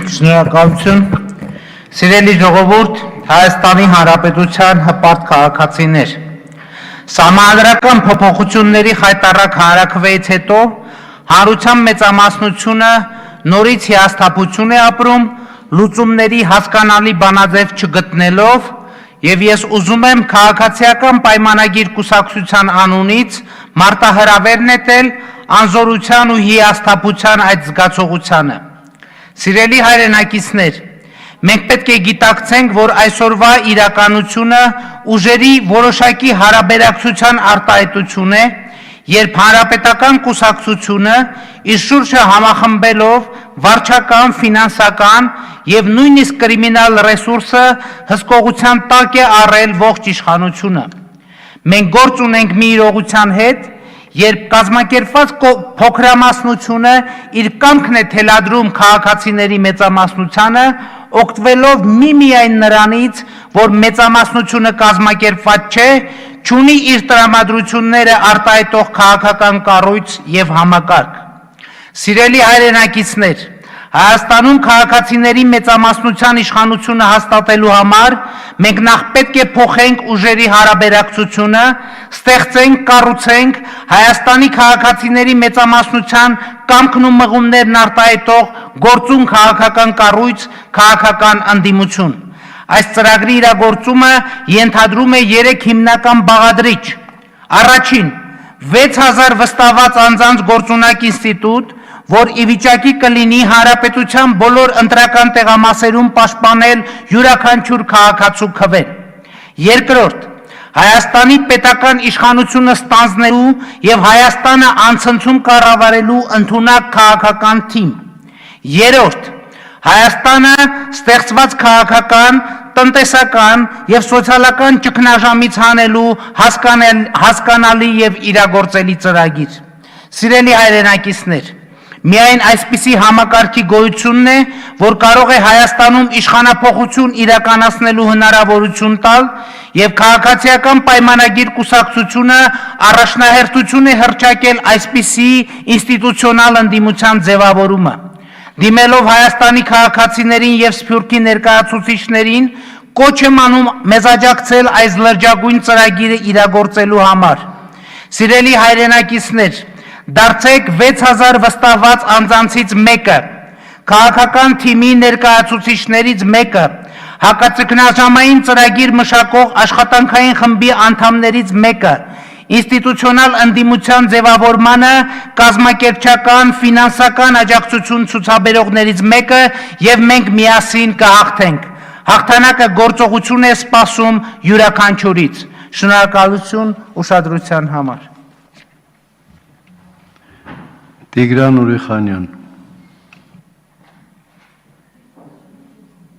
Շնորհակալություն, սիրելի ժողովուրդ, Հայաստանի Հանրապետության հպարտ քաղաքացիներ, Սահմանադրական փոփոխությունների խայտառակ հանրաքվեից հետո հանրության մեծամասնությունը նորից հիասթափություն է ապրում, լուծումների հասկանալի բանաձև չգտնելով, եւ ես ուզում եմ քաղաքացիական պայմանագիր կուսակցության անունից մարտահրավեր նետել անզորության ու հիասթափության այդ զգացողությանը։ Սիրելի հայրենակիցներ, մենք պետք է գիտակցենք, որ այսօրվա իրականությունը ուժերի որոշակի հարաբերակցության արտահայտություն է, երբ հանրապետական կուսակցությունը իր շուրջը համախմբելով վարչական, ֆինանսական եւ նույնիսկ կրիմինալ ռեսուրսը հսկողության տակ է առել ողջ իշխանությունը։ Մենք գործ ունենք մի իրողության հետ, երբ կազմակերպված փոքրամասնությունը իր կամքն է թելադրում քաղաքացիների մեծամասնությանը, օգտվելով միմիայն նրանից, որ մեծամասնությունը կազմակերպված չէ, չունի իր տրամադրությունները արտահայտող քաղաքական կառույց եւ համակարգ։ Սիրելի հայրենակիցներ, Հայաստանում քաղաքացիների մեծամասնության իշխանությունը հաստատելու համար մենք նախ պետք է փոխենք ուժերի հարաբերակցությունը, ստեղծենք, կառուցենք Հայաստանի քաղաքացիների մեծամասնության կամքն ու մղումներն արտահայտող գործուն քաղաքական կառույց, քաղաքական ընդդիմություն։ Այս ծրագրի իրագործումը ենթադրում է 3 հիմնական բաղադրիչ։ Առաջին, 6000 վստահված անձանց գործունակ ինստիտուտ, որ ի վիճակի կլինի հանրապետության բոլոր ընտրական տեղամասերում պաշտպանել յուրաքանչյուր քաղաքացու քվեն։ Երկրորդ, Հայաստանի պետական իշխանությունը ստանձնելու եւ Հայաստանը անցնցում կառավարելու ընդունակ քաղաքական թիմ։ Երրորդ, Հայաստանը ստեղծված քաղաքական, տնտեսական եւ սոցիալական ճգնաժամից հանելու հասկանալի եւ իրագործելի ծրագիր։ Սիրելի հայրենակիցներ, միայն այսպիսի համակարգի գոյությունն է, որ կարող է Հայաստանում իշխանափոխություն իրականացնելու հնարավորություն տալ եւ քաղաքացիական պայմանագիր կուսակցությունը առաջնահերթություն է հռչակել այսպիսի ինստիտուցիոնալ ընդդիմության ձևավորումը։ Դիմելով Հայաստանի քաղաքացիներին եւ Սփյուռքի ներկայացուցիչներին, կոչ եմ անում մեզ աջակցել այս լրջագույն ծրագիրը իրագործելու համար։ Սիրելի հայրենակիցներ, դարձեք 6000 վստահված անձանցից մեկը, քաղաքական թիմի ներկայացուցիչներից մեկը, հակաճգնաժամային ծրագիր մշակող աշխատանքային խմբի անդամներից մեկը, ինստիտուցիոնալ ընդդիմության ձևավորմանը կազմակերպչական, ֆինանսական աջակցություն ցուցաբերողներից մեկը եւ մենք միասին կհաղթենք։ Հաղթանակը գործողություն է սպասում յուրաքանչյուրից։ Շնորհակալություն ուշադրության համար։ Տիգրան Ուրիխանյան